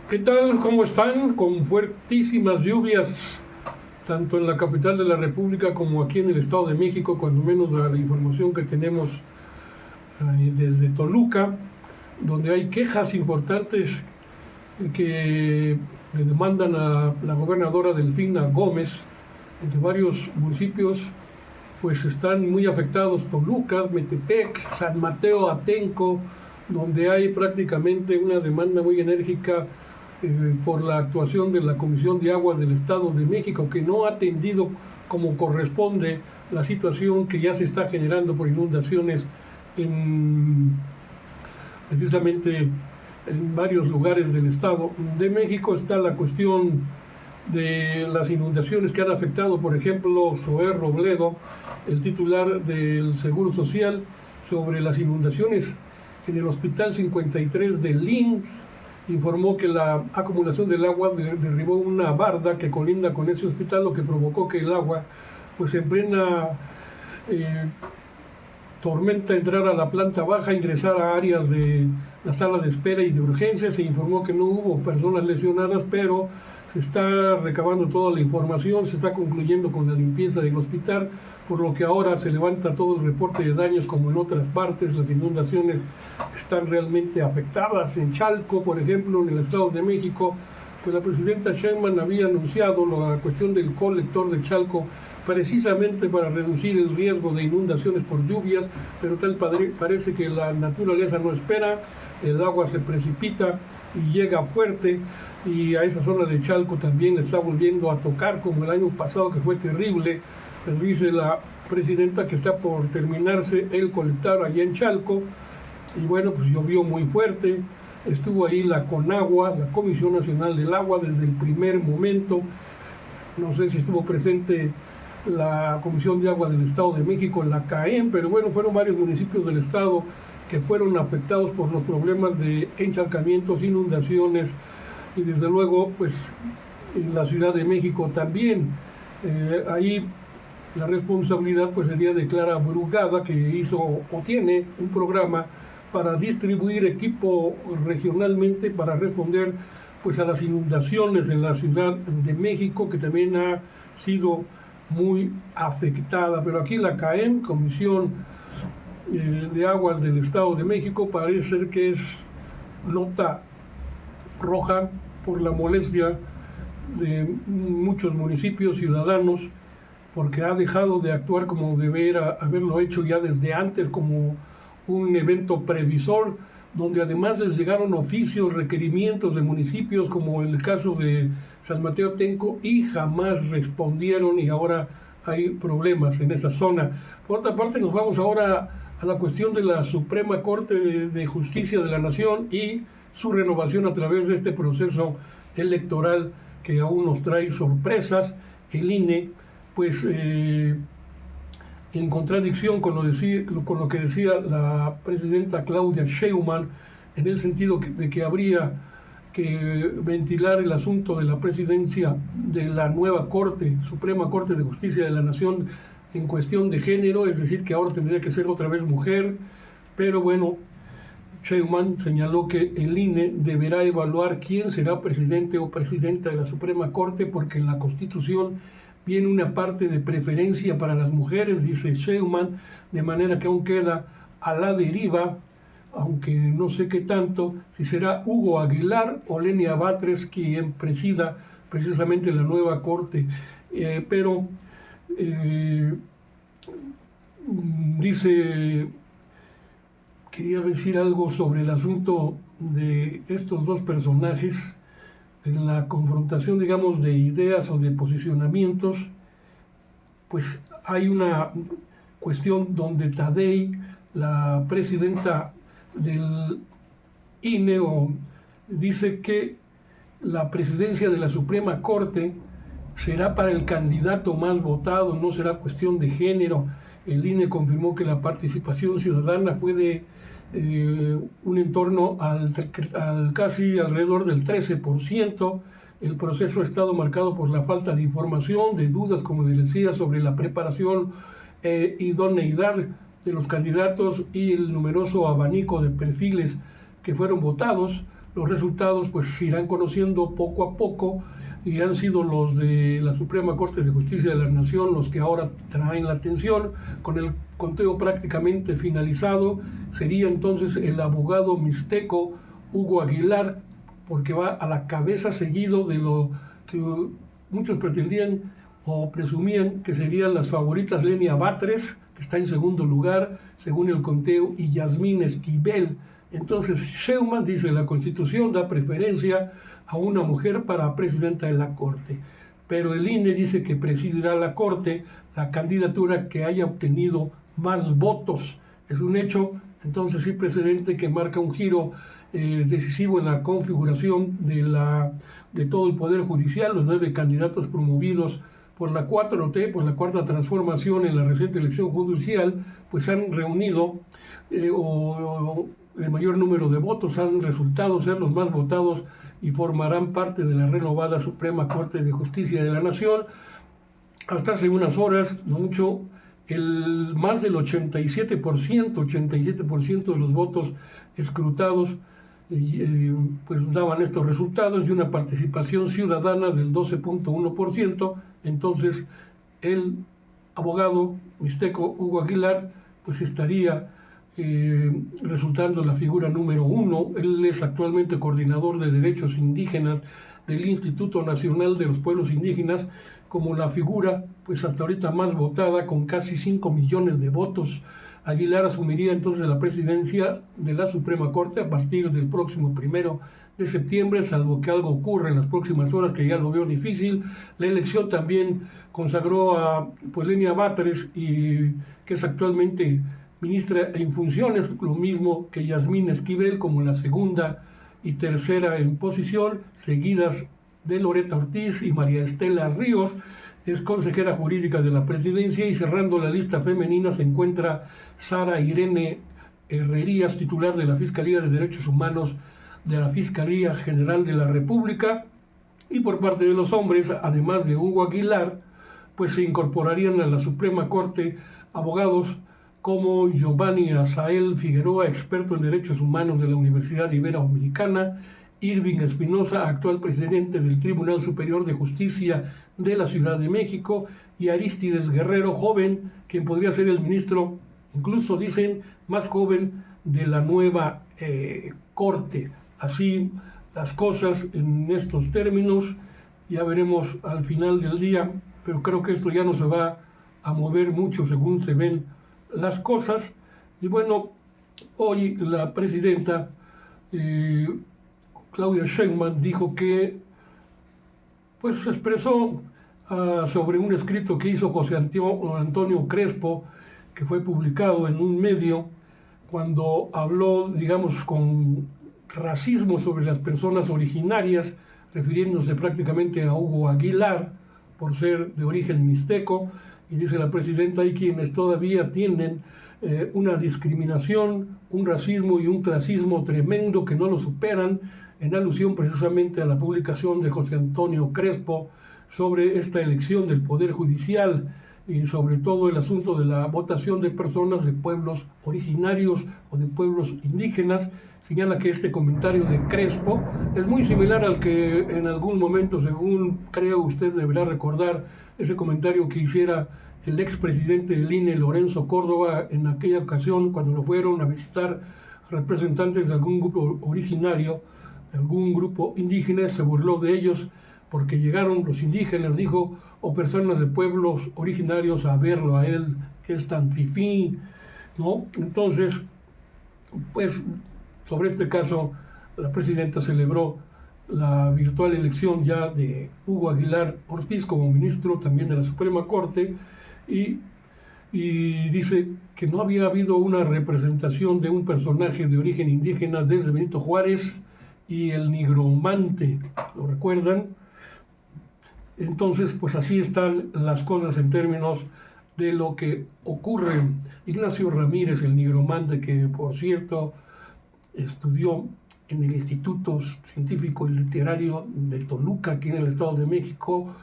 ¿Qué tal? ¿Cómo están? Con fuertísimas lluvias, tanto en la capital de la República como aquí en el Estado de México, cuando menos la información que tenemos desde Toluca, donde hay quejas importantes que le demandan a la gobernadora Delfina Gómez, entre varios municipios, pues están muy afectados: Toluca, Metepec, San Mateo Atenco, donde hay prácticamente una demanda muy enérgica por la actuación de la Comisión de Aguas del Estado de México, que no ha atendido como corresponde la situación que ya se está generando por inundaciones precisamente en varios lugares del Estado de México. Está la cuestión de las inundaciones que han afectado, por ejemplo, Zoé Robledo, el titular del Seguro Social, sobre las inundaciones en el Hospital 53 de Lin. Informó que la acumulación del agua derribó una barda que colinda con ese hospital, lo que provocó que el agua, pues en plena tormenta, entrara a la planta baja, ingresar a áreas de la sala de espera y de urgencias. Se informó que no hubo personas lesionadas, pero se está recabando toda la información, se está concluyendo con la limpieza del hospital, por lo que ahora se levanta todo el reporte de daños como en otras partes. Las inundaciones están realmente afectadas. En Chalco, por ejemplo, en el Estado de México, pues la presidenta Sheinbaum había anunciado la cuestión del colector de Chalco, precisamente para reducir el riesgo de inundaciones por lluvias, pero parece que la naturaleza no espera, el agua se precipita y llega fuerte, y a esa zona de Chalco también le está volviendo a tocar, como el año pasado, que fue terrible. Pero dice la presidenta que está por terminarse el colectar allá en Chalco, y bueno, pues llovió muy fuerte. Estuvo ahí la CONAGUA, la Comisión Nacional del Agua, desde el primer momento. No sé si estuvo presente la Comisión de Agua del Estado de México, la CAEM, pero bueno, fueron varios municipios del estado que fueron afectados por los problemas de encharcamientos, inundaciones, y desde luego, pues en la Ciudad de México también. Ahí la responsabilidad pues sería de Clara Brugada, que hizo o tiene un programa para distribuir equipo regionalmente para responder pues a las inundaciones en la Ciudad de México, que también ha sido muy afectada. Pero aquí la CAEM, Comisión de Aguas del Estado de México, parece ser que es nota roja por la molestia de muchos municipios ciudadanos, porque ha dejado de actuar como debería haberlo hecho ya desde antes, como un evento previsor, donde además les llegaron oficios, requerimientos de municipios, como el caso de San Mateo Atenco, y jamás respondieron, y ahora hay problemas en esa zona. Por otra parte, nos vamos ahora a la cuestión de la Suprema Corte de Justicia de la Nación y su renovación a través de este proceso electoral que aún nos trae sorpresas. El INE, pues en contradicción con lo que decía la presidenta Claudia Sheinbaum, en el sentido de que habría que ventilar el asunto de la presidencia de la nueva Suprema Corte de Justicia de la Nación en cuestión de género, es decir, que ahora tendría que ser otra vez mujer. Pero bueno, Sheinbaum señaló que el INE deberá evaluar quién será presidente o presidenta de la Suprema Corte, porque en la Constitución viene una parte de preferencia para las mujeres, dice Sheinbaum, de manera que aún queda a la deriva, aunque no sé qué tanto, si será Hugo Aguilar o Lenia Batres quien presida precisamente la nueva Corte. Pero quería decir algo sobre el asunto de estos dos personajes, en la confrontación, digamos, de ideas o de posicionamientos. Pues hay una cuestión donde Taddei, la presidenta del INE, dice que la presidencia de la Suprema Corte será para el candidato más votado, no será cuestión de género. El INE confirmó que la participación ciudadana fue de un entorno al casi alrededor del 13%. El proceso ha estado marcado por la falta de información, de dudas, como les decía, sobre la preparación e idoneidad de los candidatos y el numeroso abanico de perfiles que fueron votados, Los resultados pues se irán conociendo poco a poco y han sido los de la Suprema Corte de Justicia de la Nación los que ahora traen la atención. Con el conteo prácticamente finalizado, sería entonces el abogado mixteco Hugo Aguilar, porque va a la cabeza, seguido de lo que muchos pretendían o presumían que serían las favoritas Lenia Batres, que está en segundo lugar según el conteo, y Yasmín Esquivel. Entonces Sheinbaum dice: la Constitución da preferencia a una mujer para presidenta de la Corte, pero el INE dice que presidirá la Corte la candidatura que haya obtenido más votos. Es un hecho entonces sin precedente que marca un giro decisivo en la configuración de todo el Poder Judicial. Los 9 candidatos promovidos por la 4T, por la Cuarta Transformación, en la reciente elección judicial, pues han reunido el mayor número de votos, han resultado ser los más votados y formarán parte de la renovada Suprema Corte de Justicia de la Nación. Hasta hace unas horas, no mucho, más del 87% de los votos escrutados pues daban estos resultados, y una participación ciudadana del 12.1%. Entonces el abogado mixteco Hugo Aguilar pues estaría resultando la figura número 1. Él es actualmente coordinador de derechos indígenas del Instituto Nacional de los Pueblos Indígenas, como la figura pues hasta ahorita más votada, con casi 5 millones de votos. Aguilar asumiría entonces la presidencia de la Suprema Corte a partir del próximo 1 de septiembre, salvo que algo ocurra en las próximas horas, que ya lo veo difícil. La elección también consagró a Lenia Batres, que es actualmente ministra en funciones, lo mismo que Yasmín Esquivel, como la segunda y tercera en posición, seguidas de Loreta Ortiz y María Estela Ríos, es consejera jurídica de la presidencia. Y cerrando la lista femenina se encuentra Sara Irene Herrerías, titular de la Fiscalía de Derechos Humanos de la Fiscalía General de la República. Y por parte de los hombres, además de Hugo Aguilar, pues se incorporarían a la Suprema Corte abogados como Giovanni Azael Figueroa, experto en derechos humanos de la Universidad Iberoamericana; Irving Espinosa, actual presidente del Tribunal Superior de Justicia de la Ciudad de México; y Arístides Guerrero, joven, quien podría ser el ministro, incluso dicen, más joven de la nueva Corte. Así las cosas en estos términos, ya veremos al final del día, pero creo que esto ya no se va a mover mucho según se ven las cosas. Y bueno, hoy la presidenta Claudia Sheinbaum dijo que pues se expresó sobre un escrito que hizo José Antonio Crespo, que fue publicado en un medio, cuando habló, digamos, con racismo sobre las personas originarias, refiriéndose prácticamente a Hugo Aguilar por ser de origen mixteco. Y dice la presidenta: hay quienes todavía tienen una discriminación, un racismo y un clasismo tremendo que no lo superan, en alusión precisamente a la publicación de José Antonio Crespo sobre esta elección del Poder Judicial, y sobre todo el asunto de la votación de personas de pueblos originarios o de pueblos indígenas. Señala que este comentario de Crespo es muy similar al que en algún momento, según creo usted deberá recordar, ese comentario que hiciera el expresidente del INE, Lorenzo Córdoba, en aquella ocasión cuando lo fueron a visitar representantes de algún grupo originario, de algún grupo indígena. Se burló de ellos porque llegaron los indígenas, dijo, o personas de pueblos originarios, a verlo a él, que es tan fifí, ¿no? Entonces, pues, sobre este caso, la presidenta celebró la virtual elección ya de Hugo Aguilar Ortiz como ministro también de la Suprema Corte, y dice que no había habido una representación de un personaje de origen indígena desde Benito Juárez y el nigromante, ¿lo recuerdan? Entonces, pues así están las cosas en términos de lo que ocurre. Ignacio Ramírez, el nigromante, que por cierto estudió en el Instituto Científico y Literario de Toluca, aquí en el Estado de México,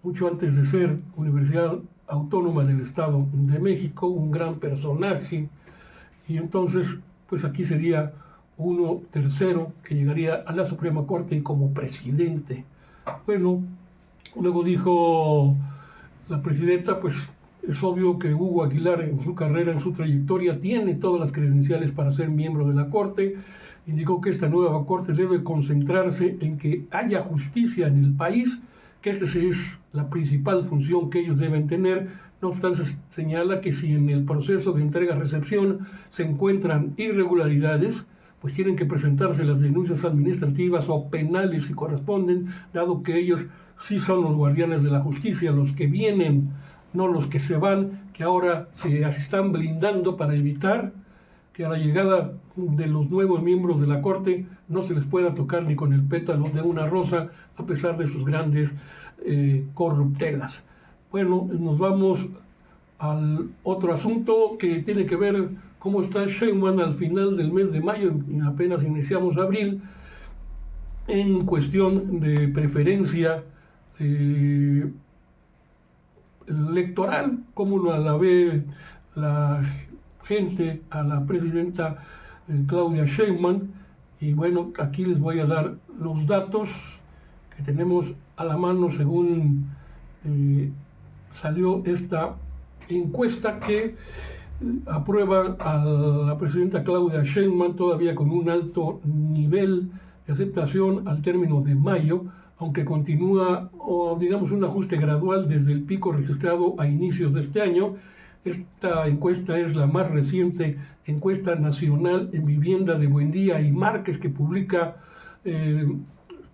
mucho antes de ser Universidad Autónoma del Estado de México, un gran personaje. Y entonces, pues aquí sería uno tercero que llegaría a la Suprema Corte y como presidente. Bueno, luego dijo la presidenta, pues es obvio que Hugo Aguilar en su carrera, en su trayectoria, tiene todas las credenciales para ser miembro de la Corte. Indicó que esta nueva Corte debe concentrarse en que haya justicia en el país, que esta es la principal función que ellos deben tener. No obstante, señala que si en el proceso de entrega-recepción se encuentran irregularidades, pues tienen que presentarse las denuncias administrativas o penales si corresponden, dado que ellos sí son los guardianes de la justicia, los que vienen, no los que se van, que ahora se están blindando para evitar que a la llegada de los nuevos miembros de la Corte no se les pueda tocar ni con el pétalo de una rosa, a pesar de sus grandes corruptelas. Bueno, nos vamos al otro asunto que tiene que ver cómo está Sheinbaum al final del mes de mayo, y apenas iniciamos abril, en cuestión de preferencia electoral, cómo la ve la gente a la presidenta Claudia Sheinbaum. Y bueno, aquí les voy a dar los datos que tenemos a la mano según salió esta encuesta que aprueba a la presidenta Claudia Sheinbaum todavía con un alto nivel de aceptación al término de mayo, aunque continúa, digamos, un ajuste gradual desde el pico registrado a inicios de este año. Esta encuesta es la más reciente encuesta nacional en vivienda de Buendía y Márquez que publica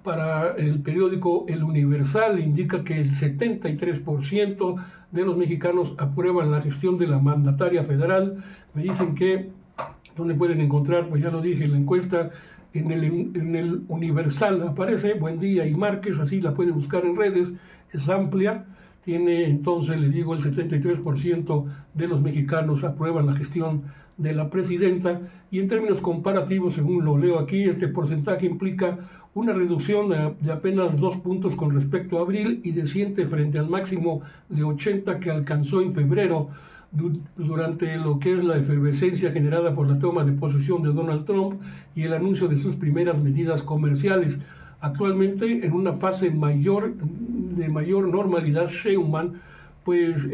para el periódico El Universal. Indica que el 73% de los mexicanos aprueban la gestión de la mandataria federal. Me dicen que, ¿dónde pueden encontrar? Pues ya lo dije, la encuesta en el Universal aparece, Buendía y Márquez, así la pueden buscar en redes, es amplia. Tiene entonces, le digo, el 73% de los mexicanos aprueban la gestión de la presidenta, y en términos comparativos, según lo leo aquí, este porcentaje implica una reducción de apenas 2 puntos con respecto a abril y desciende frente al máximo de 80 que alcanzó en febrero durante lo que es la efervescencia generada por la toma de posesión de Donald Trump y el anuncio de sus primeras medidas comerciales. Actualmente, en una fase de mayor normalidad, Sheinbaum pues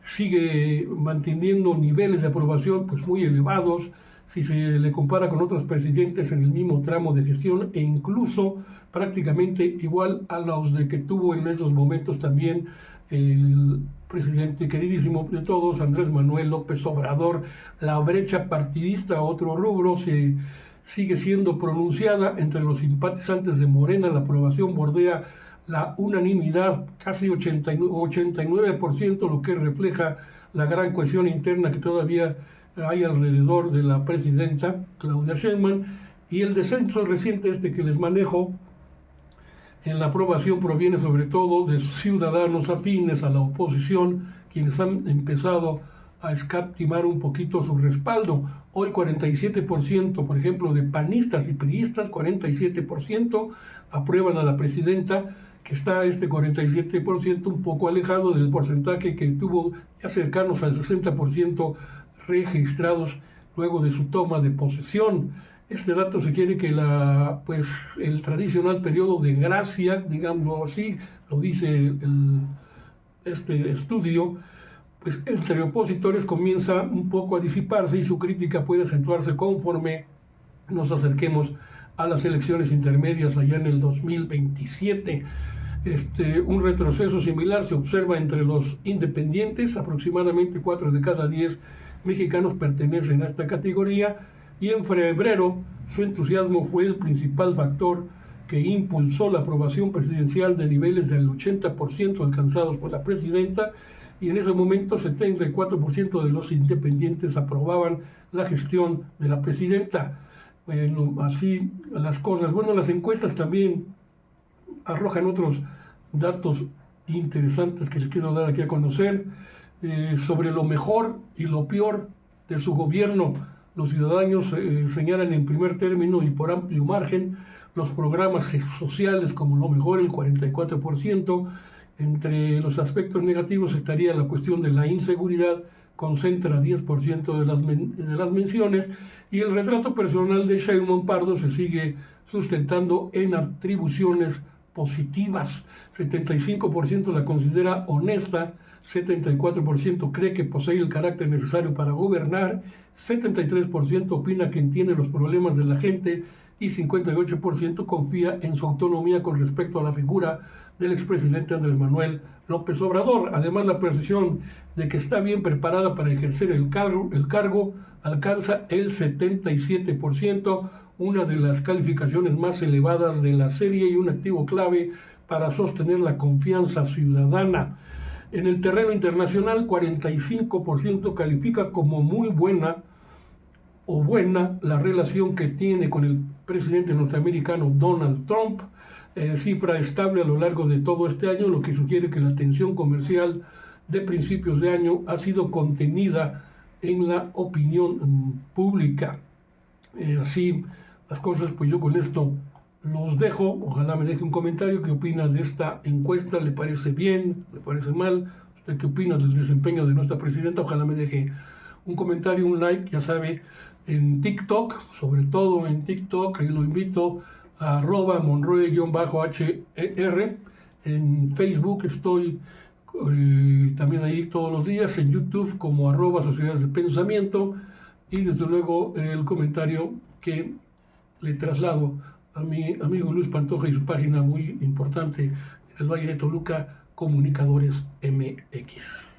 sigue manteniendo niveles de aprobación pues muy elevados si se le compara con otros presidentes en el mismo tramo de gestión, e incluso prácticamente igual a los de que tuvo en esos momentos también el presidente queridísimo de todos, Andrés Manuel López Obrador. La brecha partidista, otro rubro, sigue siendo pronunciada entre los simpatizantes de Morena. La aprobación bordea la unanimidad, casi 89%, lo que refleja la gran cohesión interna que todavía hay alrededor de la presidenta Claudia Sheinbaum. Y el descenso reciente que les manejo en la aprobación proviene sobre todo de ciudadanos afines a la oposición, quienes han empezado a escatimar un poquito su respaldo. Hoy 47%, por ejemplo, de panistas y priistas, 47% aprueban a la presidenta, que está 47% un poco alejado del porcentaje que tuvo ya cercanos al 60% registrados luego de su toma de posesión. Este dato se quiere que el tradicional periodo de gracia, digámoslo así, lo dice este estudio, pues entre opositores comienza un poco a disiparse y su crítica puede acentuarse conforme nos acerquemos a las elecciones intermedias allá en el 2027. Un retroceso similar se observa entre los independientes. Aproximadamente 4 de cada 10 mexicanos pertenecen a esta categoría, y en febrero su entusiasmo fue el principal factor que impulsó la aprobación presidencial de niveles del 80% alcanzados por la presidenta, y en ese momento 74% de los independientes aprobaban la gestión de la presidenta. Bueno, así las cosas. Bueno, las encuestas también arrojan otros datos interesantes que les quiero dar aquí a conocer sobre lo mejor y lo peor de su gobierno. Los ciudadanos señalan en primer término y por amplio margen los programas sociales como lo mejor, el 44%. Entre los aspectos negativos estaría la cuestión de la inseguridad, concentra 10% de las menciones, Y el retrato personal de Sheinbaum Pardo se sigue sustentando en atribuciones positivas. 75% la considera honesta, 74% cree que posee el carácter necesario para gobernar, 73% opina que entiende los problemas de la gente y 58% confía en su autonomía con respecto a la figura del expresidente Andrés Manuel López Obrador. Además, la percepción de que está bien preparada para ejercer el cargo alcanza el 77%, una de las calificaciones más elevadas de la serie y un activo clave para sostener la confianza ciudadana. En el terreno internacional, 45% califica como muy buena o buena la relación que tiene con el presidente norteamericano Donald Trump, cifra estable a lo largo de todo este año, lo que sugiere que la tensión comercial de principios de año ha sido contenida en la opinión pública. Así las cosas, pues yo con esto los dejo. Ojalá me deje un comentario. ¿Qué opina de esta encuesta? ¿Le parece bien? ¿Le parece mal? ¿Usted qué opina del desempeño de nuestra presidenta? Ojalá me deje un comentario, un like, ya sabe, en TikTok, sobre todo en TikTok, ahí lo invito a @monroe_hr. En Facebook estoy también ahí todos los días, en YouTube como @sociedades de pensamiento, y desde luego el comentario que le traslado a mi amigo Luis Pantoja y su página muy importante en el Valle de Toluca, Comunicadores MX.